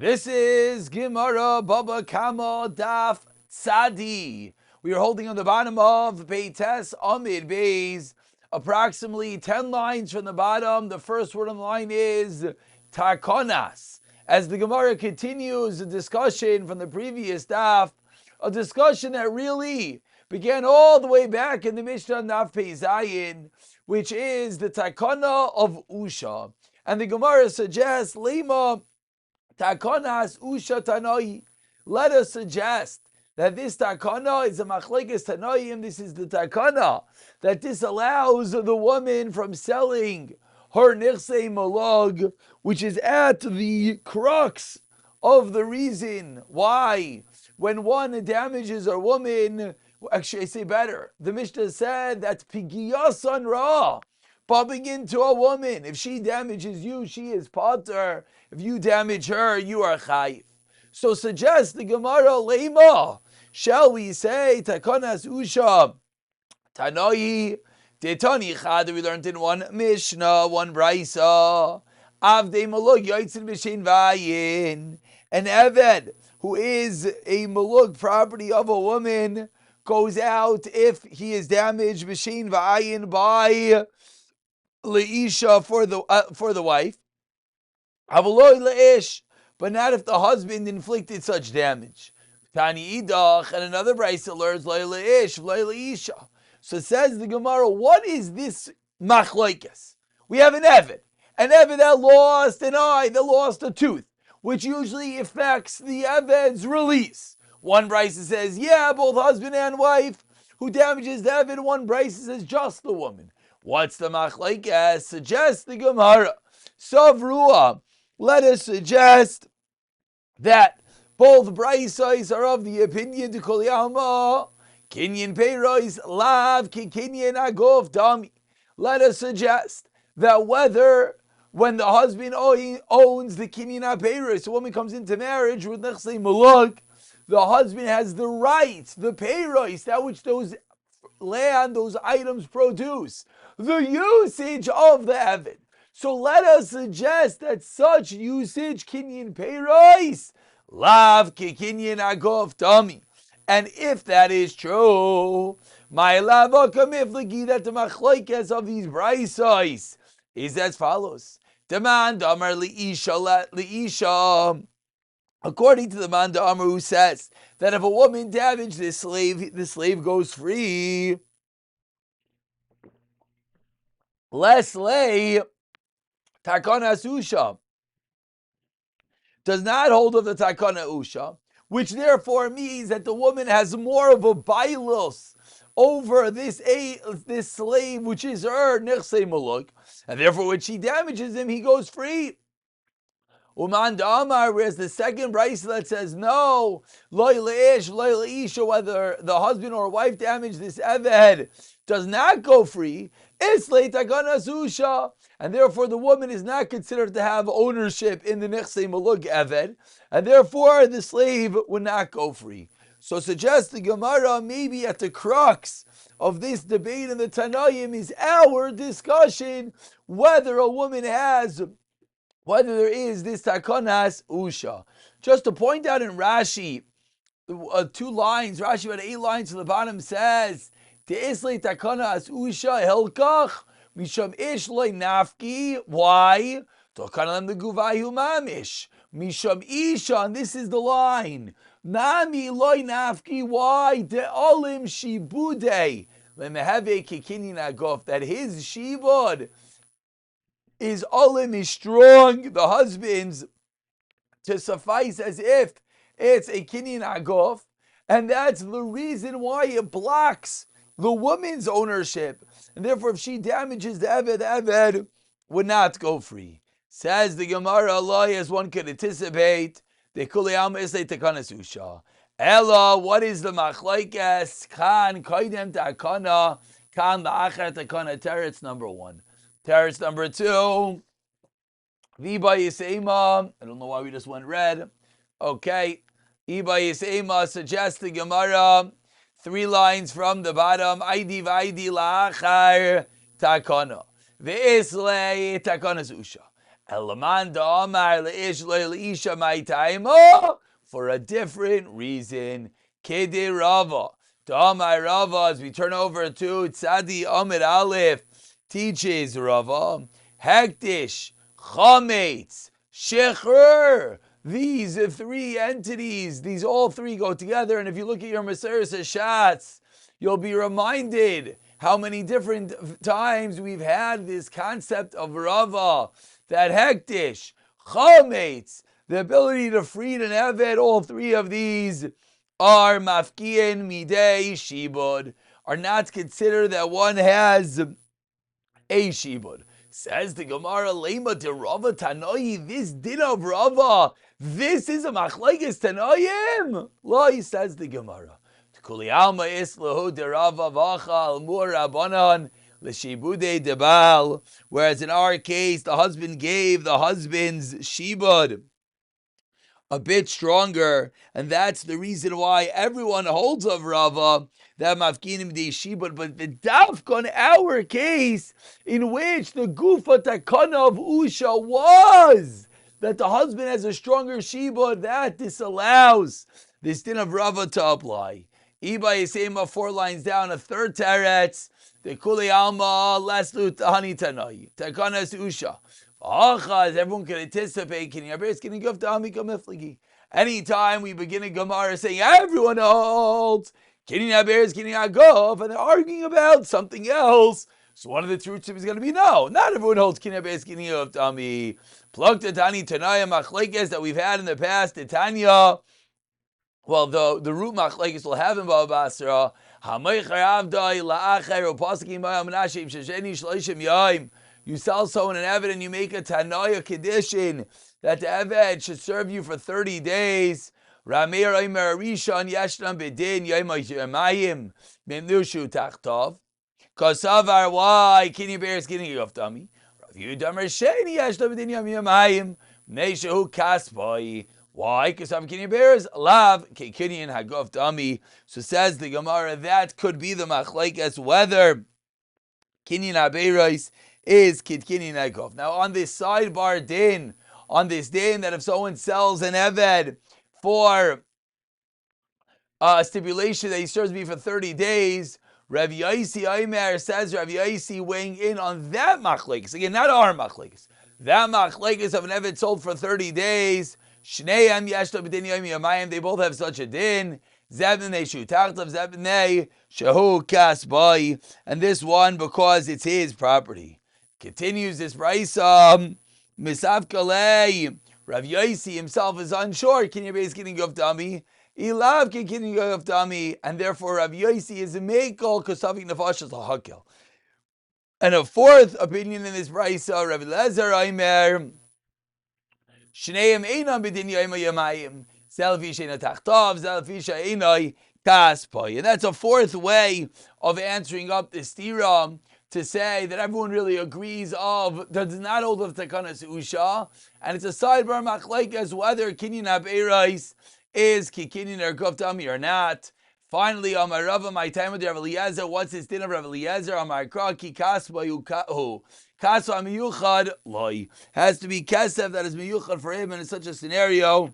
This is Gemara Baba Kama Daf Tzadi. We are holding on the bottom of Beites Amid Beis, approximately 10 lines from the bottom. The first word on the line is Takonas. As the Gemara continues the discussion from the previous daf, a discussion that really began all the way back in the Mishnah Daf Pei Zayin, which is the Takana of Usha. And the Gemara suggests, Lema Takonas Usha Tanoi. Let us suggest that this takana is a machlekes tanoim. This is the takana that disallows the woman from selling her nichsei malog, which is at the crux of the reason why when one damages a woman, actually I say better, the Mishnah said that pigiyasan ra, bumping into a woman. If she damages you, she is pater. If you damage her, you are chayiv. So suggest the Gemara Lema. Shall we say Takonas Usha Tanoi Detani Chad? We learned in one Mishnah, one Brisa. Avdei Malug Yoitzin B'Shein Vayin. An Eved who is a Malug property of a woman goes out if he is damaged B'Shein Vayin by Leisha for the wife. Avaloi Leish, but not if the husband inflicted such damage. Tani idach, and another brisa learns Leila ish, Leila isha. So says the Gemara, what is this machlokes? We have an Eved that lost an eye, that lost a tooth, which usually affects the Eved's release. One brisa says, yeah, both husband and wife who damages the Eved. One brisa says just the woman. What's the machlokes? Suggests the Gemara. Savrua, let us suggest that both braysos are of the opinion to kol yalma kinyan peiros lav ki kinyan agov dami. Let us suggest that whether when the husband owns the kinyan peiros, a woman comes into marriage with nechsei maluk, the husband has the right, the peiros, that which those land, those items produce, the usage of the Eved. So let us suggest that such usage, kinyan peiros, lav ki kinyan agov tami. And if that is true, my lavaka miflagi, that the machlokes of these braysos is as follows. Demand amar liisha. According to the man Amar, who says that if a woman damaged the slave goes free. Leslie Takonas Usha does not hold of the Takana Usha, which therefore means that the woman has more of a bailos over this slave, which is her nichsei maluk, and therefore when she damages him, he goes free. Uman Damar, whereas the second brisa that says no, loy leish, loy leisha, whether the husband or wife damage this eved, does not go free. It's leitakanas usha, and therefore the woman is not considered to have ownership in the nechsei malug eved, and therefore the slave would not go free. So suggests the Gemara, maybe at the crux of this debate in the Tanaim is our discussion whether there is this takonas usha. Just to point out in Rashi, 2 lines, Rashi about 8 lines to the bottom says, Te'isle takonas usha hilkach misham ish loy nafki. Why? Tokanalem the guvayu mamish. Misham isha, and this is the line. Nami loy nafki. Why? De'olim shibude. Lemeheve kikinin agof. That his shibud is olim, is strong, the husband's, to suffice as if it's a kinyan agof, and that's the reason why it blocks the woman's ownership, and therefore if she damages the Eved would not go free. Says the Gemara, Allah, as one could anticipate, the kuliyam is a takanas usha. Ella, what is the machlokes? Kan koidem takana, kan la'achar takana. Teretz number 1. Teretz number 2, Viba Yisema. I don't know why we just went red. Okay. Viba Yisema suggests the Gemara, 3 lines from the bottom. Aidi v'aidi la'achar takana. Ve'isle takanas usha. For a different reason. Kede Rava. Da'amai Rava, as we turn over to Tzadi Amid Aleph, teaches Rava, Hektish, Chametz, Shecher. These three entities, these all three go together. And if you look at your Maseres Hashatz, you'll be reminded how many different times we've had this concept of Rava, that Hektish, Chametz, the ability to free an Eved, all three of these are mafkiin midei shibud, are not considered that one has a shibud. Says the Gemara, Lema de Rava Tanoi, this din of Rava, this is a machlekes Tanoim. Loi, says the Gemara. Kuli alma islahu de Rava vacha al mur rabbanon l'shibude debal. Whereas in our case, the husband gave the husband's shibud a bit stronger, and that's the reason why everyone holds of Rava that mafkinim de shibud. But the dafka in our case, in which the gufa takana of usha was that the husband has a stronger shibud, that disallows this din of Rava to apply. Iba Yisema, 4 lines down, a third teretz, the kuli alma leslu tahani tanai takanas usha. As everyone can anticipate, anytime we begin a Gemara saying everyone holds, and they're arguing about something else, so one of the truths is going to be no, not everyone holds Tami. Plug to Tani Tanaya Machlekes that we've had in the past, the Tanya. Well, the root machlekes will have in Baba Basra. You sell someone an Eved and you make a Tanaya condition that the Eved should serve you for 30 days. Ramir Omer Rishon Yeshnam Bedin Yamayim Memnushu Tachtov. Kosavar, why? Kini Bear is getting you off dummy. Rav Yudamer Sheni Yeshnam Bedin Yamayim Neshu Kasboy. Why? Because I'm Kini Bears lav Kikinian Hagov Dami. So says the Gemara, that could be the machlekes whether Kinyan Aberais is Kidkinian Hagov. Now on this sidebar din, on this din that if someone sells an Eved for a stipulation that he serves me for 30 days, Rav Yaisi Aimer says, Rav Yaisi weighing in on that machlekes. Again, not our machlekes. That machlekes of an Eved sold for 30 days. Shneim yeshlo b'din yom yamayim. They both have such a din. Zebnei shu tachtav zebnei shehu kasbai. And this one because it's his property. Continues this brayso. Misav kalei. Rav Yaisi himself is unsure. Can you base getting of dami? Ilav can getting of dami, and therefore Rav Yaisi is a meikol kosavik nefashas lahakel. And a fourth opinion in this brayso, Rav Lezer Aimer. Shneim einam b'din yoma yamayim. Zelfi sheina tachtav, zelfi sheina kaspai. And that's a fourth way of answering up the stira, to say that everyone really agrees of, does not hold of takanas usha, and it's a sidebar machlekes whether kinyan aberais is kikinyan or guftami or not. Finally, Amar Rava, my time with Rav Eliezer, what's his din of Rav Eliezer? Amar Kra ki kasba yukahu. Kasva miyuchad loy. Has to be kesef that is miyuchad for him, and in such a scenario,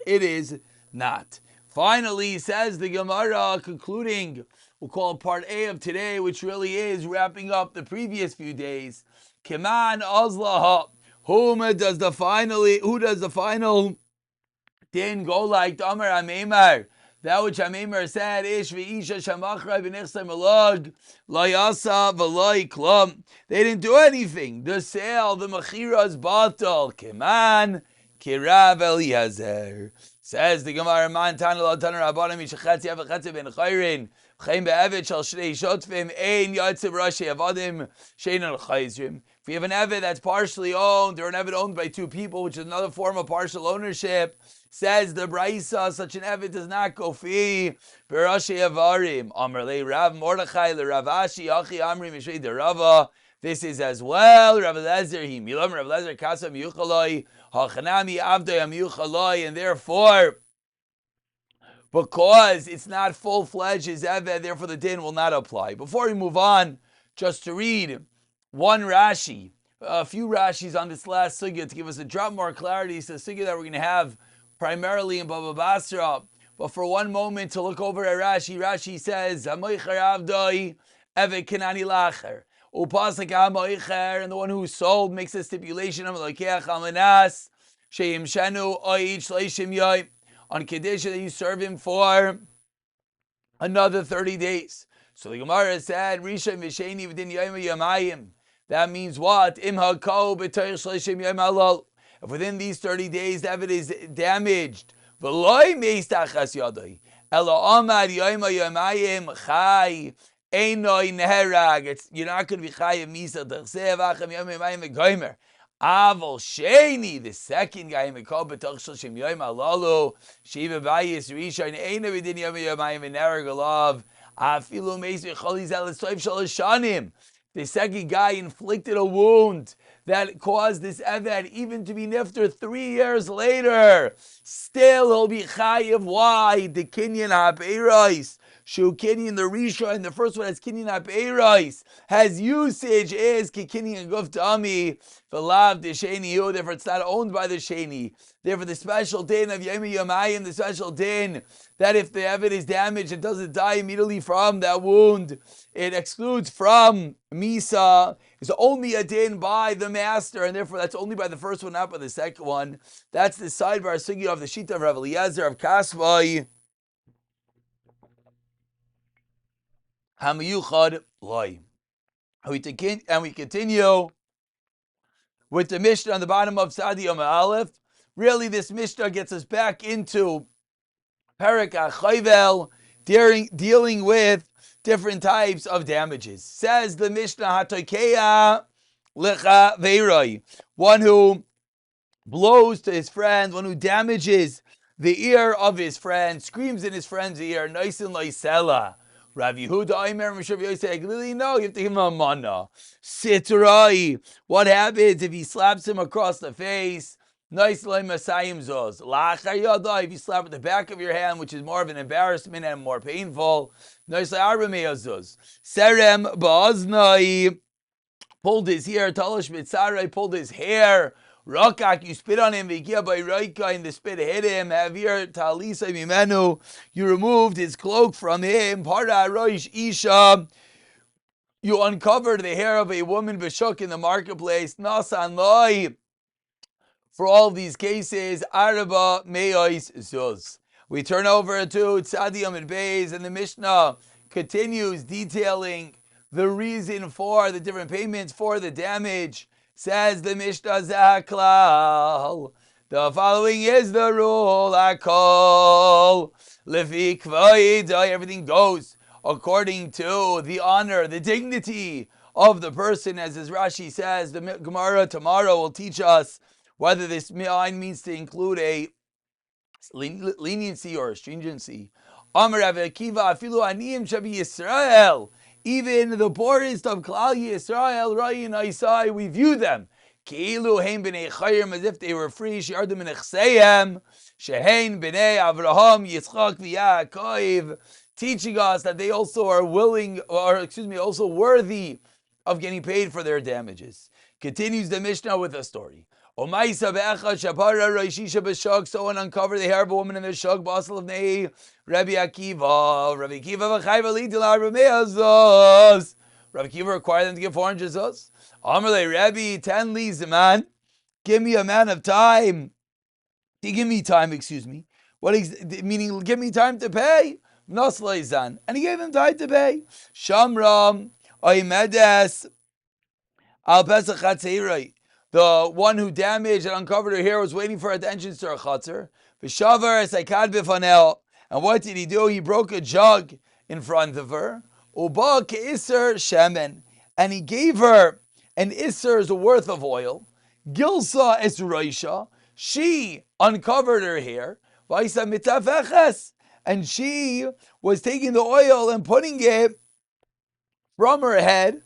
it is not. Finally, says the Gemara, concluding, we'll call it part A of today, which really is wrapping up the previous few days. Keman Azlaha. Who does the final din go like the Amar Amemar? That which Amemar said, Ish v'isha shamachra b'nichsay malog, la yasa v'loi klum. They didn't do anything. The sale, the mechira is batal. Keman, kirav Eliezer. Says the Gemara, Man tana lo tana rabbanim yishachetzi avachetzi ben chayrin, v'chein be'evet shal shnei shotvim, ein yatzib rashi avadim, shein al chayzrim. If you have an Eved that's partially owned, or an Eved owned by two people, which is another form of partial ownership, says the Braisa, such an Eved does not go fee. Berashi avarim, Amar le Rav Mordechai le Rav Ashi, Achi Amri Mishrei de Rava. This is as well. Rav Eliezer, he milam Rav Eliezer kasam yuchaloi, hachanami avdayam yuchaloi, and therefore, because it's not full-fledged as Eved, therefore the din will not apply. Before we move on, just to read one Rashi a few Rashis on this last sugya to give us a drop more clarity. It's a sugya that we're going to have primarily in Baba Basra. But for one moment to look over at Rashi, Rashi says, "Hamoicher avdoi evet kinani lacher." Upasik hamoicher, and the one who sold makes a stipulation of lokeach almanas sheim shenu oich leishim yoy, on condition that you serve him for another 30 days. So the Gemara said, Risha Misheni within Yom Yamayim. That means what? Imha ko b'toich shleishim yom halal. If within these 30 days the evidence is damaged, v'loy meistachas yadoi, elo amad yom yamayim chai einoi neherag. You're not going to be chai of misa d'chsev achem yom yamayim v'goymer. Aval Sheni, the second guy, Mikol B'Toch Shloshim Yom Halalu, Shiva Bayis Rishon Eina V'Din Yom Yamayim V'Nerag Alav, Afilu Meis V'Chol Yisrael Soif Shalosh Shanim. The second guy inflicted a wound that caused this Eved even to be nifter 3 years later. Still, he'll be chayiv. Why? The Kinyan HaPeiros. Shu Kinyan the Risha, and the first one has Kinyan HaPeiros, has usage is Kinyan Guf Dami, V'Lav the Sheni, therefore it's not owned by the Sheni. Therefore the special din of Yom Yamayim, the special din that if the Eved is damaged, it doesn't die immediately from that wound, it excludes from Misa, is only a din by the master, and therefore that's only by the first one, not by the second one. That's the sidebar sugya of the Shita of Rav Eliezer of Kasvai. Hamayuchad loy. And we continue with the Mishnah on the bottom of Sadi Yom Aleph. Really, this Mishnah gets us back into Perek HaChayvel, dealing with different types of damages. Says the Mishnah, Hatoikeya Lecha Veiroi, one who blows to his friend, one who damages the ear of his friend, screams in his friend's ear, Noisin Loisela. Rav Yehuda Aimer Mishav Yosei Glili, no, you have to give him a mana. Sitrai, what happens if he slaps him across the face? Nice Masayim Zoz. Lachar Yada, if you slap at the back of your hand, which is more of an embarrassment and more painful. Nice Arabamea Zoz. Serem Baznai, pulled his ear, Talish Mitzarai, pulled his hair. Rakak, you spit on him, Vikia by Raika, and the spit hit him. Havir Talisa Mimenu, you removed his cloak from him. Para Roish Isha, you uncovered the hair of a woman Bishuk in the marketplace. Nasan Loi. For all of these cases, Araba Meois Zuz. We turn over to Tzadi Yom Beis, and the Mishnah continues detailing the reason for the different payments for the damage. Says the Mishnah Zaklal, the following is the rule, Akol, Lefi Kvoidai, everything goes according to the honor, the dignity of the person, as Rashi says. The Gemara tomorrow will teach us whether this mi'ayin means to include a leniency or a stringency. Amar Rav Akiva, afilu aniyim shabi Yisrael, even the poorest of Klal Yisrael, Rayin Aisai, we view them Keilu hein b'nei chayim, as if they were free. She'ardu min echseihem, shehein b'nei Avraham, Yitzchak v'Yaakov, teaching us that they also are also worthy of getting paid for their damages. Continues the Mishnah with a story. Someone uncovered the hair of a woman in their shug, basal of nei Rabbi Akiva. Rabbi Akiva required them to give 400 zuz. Amrle Rabbi, 10 leaves a man. Give me a man of time. Give me time, excuse me. Meaning, give me time to pay. Nasleizan, and he gave him time to pay. Shamram Oimedes Al Pesach Chatziroi. The one who damaged and uncovered her hair was waiting for attention to her chatzar. V'shavar esaikad b'fanel. And what did he do? He broke a jug in front of her. Uba ke'iser shemen. And he gave her an iser's worth of oil. Gilsa es roisha. She uncovered her hair. V'isa mitafeches. And she was taking the oil and putting it from her hand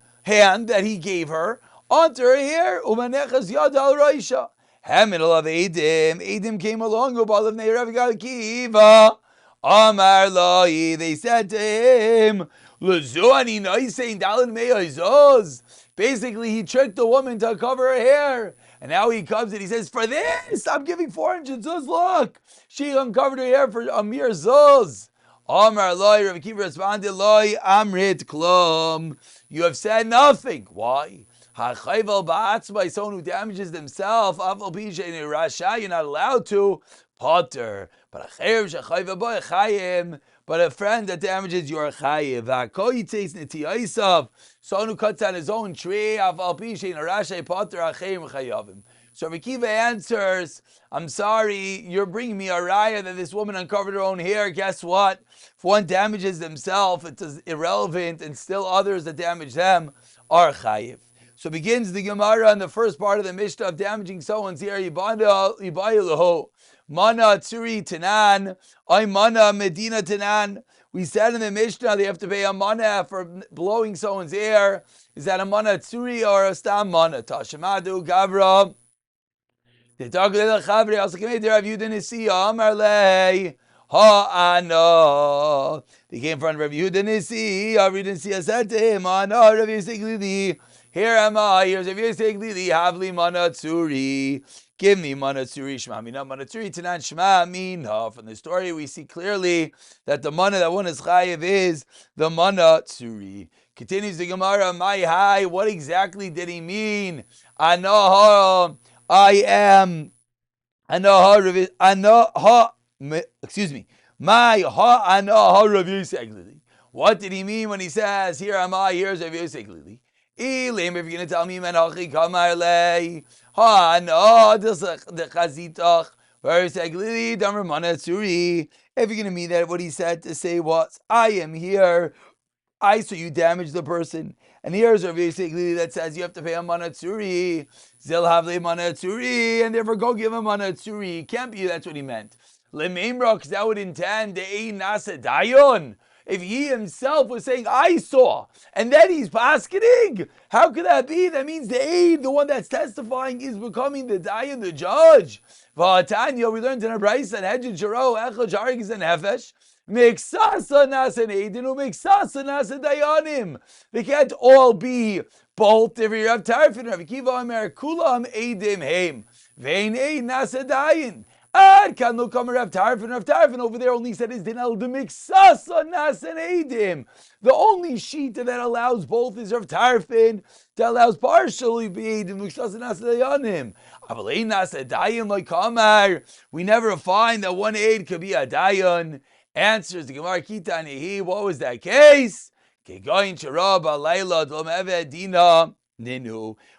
that he gave her onto her hair. Umanechas yad al roisha. Hamil of Edim. Edim came along. Ubalav nei Rav Akiva. Amar loi. They said to him, Lezuani noisein dalin me'oizos. Basically, he tricked the woman to cover her hair. And now he comes and he says, for this, I'm giving 400 zuz. Look, she uncovered her hair for a mere zuz. Amar loy, Rav Akiva responded, loy amrit klum. You have said nothing. Why? Ha'chayvel ba'atzmai, someone who damages themselves, afal pisha in a rasha, you're not allowed to, potter. But a chayev shechayvel boy chayim, but a friend that damages your chayev. Ha'koyitzes netiyasav, someone who cuts down his own tree, afal pisha in a rasha, potter ha'chayim chayavim. So Rav Akiva answers, I'm sorry, you're bringing me a raya that this woman uncovered her own hair. Guess what? If one damages themselves, it's irrelevant, and still others that damage them are chayiv. So begins the Gemara in the first part of the Mishnah of damaging someone's hair. Yibayilahu, mana tsuri tanan, I mana medina tanan. We said in the Mishnah they have to pay a mana for blowing someone's hair. Is that a mana tsuri or a stam mana? Tashemadu gavra. They talk to the Chavri. Also, came there. Have you done see Amar lei ha'ana? They came from Rav Yehuda Nisi. Rav Yehuda Nisi said to him, "Ana Rav Yisrael. Here am I. Here's Rav Yisrael. Havli mana tsuri. Give me mana tsuri. Shema mina mana tsuri. Tanan shema mina." From the story, we see clearly that the mana that one is chayiv is the mana tsuri. Continues the Gemara. My high. What exactly did he mean? Ana. I am, excuse me, what did he mean when he says, here am I, here's Rav Yosef Glili? If you're going to tell me, if you're going to mean that what he said to say was, I am here, I saw you damage the person. And here's Rav Yosef Glili that says you have to pay a mana tsuri. Zil havle mana tsuri, and therefore go give him mana tsuri. Can't be that's what he meant. Lememra, because that would intend the ein nasa dayon. If he himself was saying, I saw, and then he's paskening, how could that be? That means the aid, the one that's testifying, is becoming the dayan, the judge. V'atanya, we learned in a brayse that hedjin sharo, echad jarigis and hefesh. Miksasa nasa neidinu, miksasa nasa dayanim. They can't all be both. If you have tarfin, Rav Akiva Omer, kulam eidim heim. Vein eid nasa dayin. Ad kan no come Rav Tarfin over there only said is dinel the miksasa nasa eidim. The only sheet that allows both is Rav Tarfin, that allows partially be eidim, miksasa nasa dayanim. Avalei nasa dayin like kamar. We never find that one aid could be a dayan. Answers the Gemara Kitanihi. What was that case? It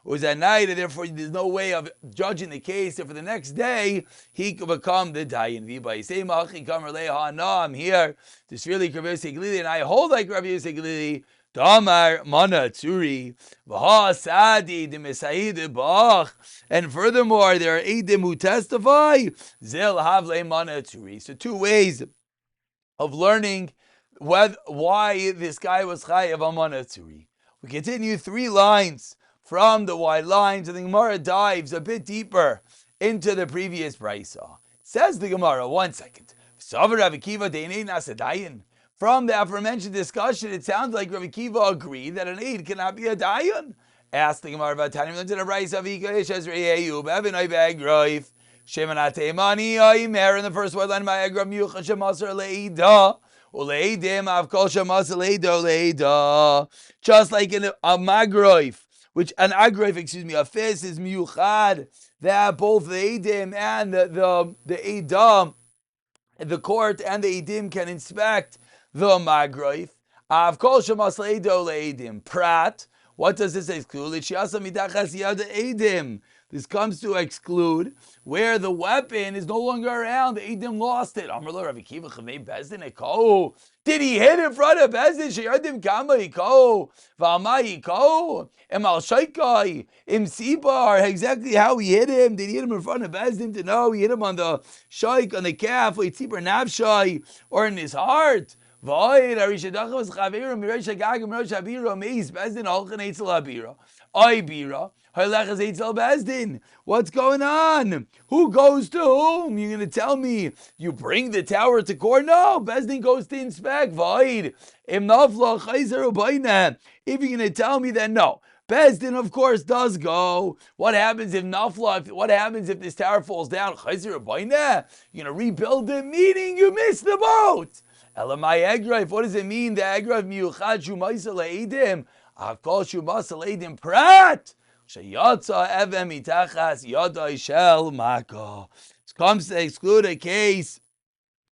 was at night, and therefore there's no way of judging the case. And for the next day, he could become the dayan. I'm here. This really Rav Yosef Glili, and I hold like Rav Yosef Glili. Damar mana tsuri v'ha'asadi d'mesaid bach. And furthermore, there are eidim who testify. Zil havle mana tsuri. So two ways of learning why this guy was chayav amana tsuri. We continue 3 lines from the wide lines, and the Gemara dives a bit deeper into the previous brisa. Says the Gemara, 1 second. From the aforementioned discussion, it sounds like Rav Akiva agreed that an aid cannot be a dayan. Ask the Gemara about Tanya into the brisa of Ikash as Re'eyu Bevin Oiveg Roif. Shemanate Mani Oimer in the first word line by Agram Yucha Shemasar Leida. Uleidim Avkol Shemasar Leida Leida. Just like in a magroif, which an agroif, a fist is miuchad, that both the Eidim and the Eidah, the court and the Eidim can inspect the magroif. Avkol Shemasar Leida Leidim. Prat. What does this exclude? This comes to exclude where the weapon is no longer around. The Eidim lost it. Did he hit in front of Bezdin? Sheyadim kama iko, v'ama iko, emal shaikai, im sibar. Exactly how he hit him. Did he hit him in front of Bezdin? To know he hit him on the shaik, on the calf, or tzibur nafshai, or in his heart. Void Arishadach was Chavirim Mirosh Gagim Mirosh Abira Meis Bezdin Holchan Eitzel Abira. I Bira. Halachas Eitzel Bezdin. What's going on? Who goes to whom? You're going to tell me you bring the tower to court? No, Bezdin goes to inspect. Void Im Nafla Chayzer Ubayna. If you're going to tell me that no, Bezdin, of course, does go. What happens if Nafla? What happens if this tower falls down? You're gonna rebuild it, meaning you missed the boat. Elamai Egrif, what does it mean? The Egrif Miuchad Shumaisa Leidim, Akol Shumasa Leidim Prat, Shayatza Evem Itachas Yadai Shel Mako. This comes to exclude a case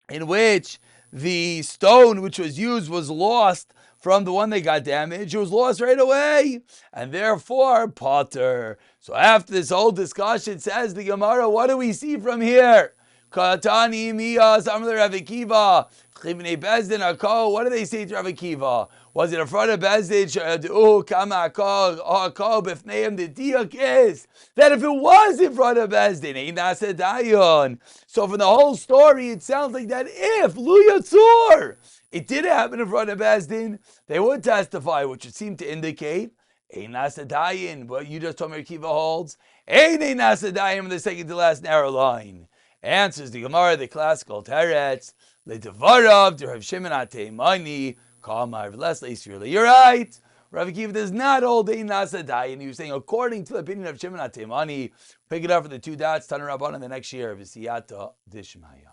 in which the stone which was used was lost from the one that got damaged. It was lost right away, and therefore potter. So after this whole discussion, says the Gemara, what do we see from here? Katani Miyas Amr Rav Akiva. What do they say to Rav Akiva? Was it in front of Bezdin? The diak is that if it was in front of Bezdin, so from the whole story, it sounds like that if Lu Yatzur, it did happen in front of Bezdin, they would testify, which would seem to indicate what you just told me Akiva holds. In the second to last narrow line. Answers the Gemara, the classical teretz. Le'devarav to Rav Shimon Ateimani. You're right. Rav Akiva does not hold ein nasa dayin. He was saying, according to the opinion of Shimon Ateimani, pick it up for the two dots, Tana Rabban in the next year of Siyata Dishmaya.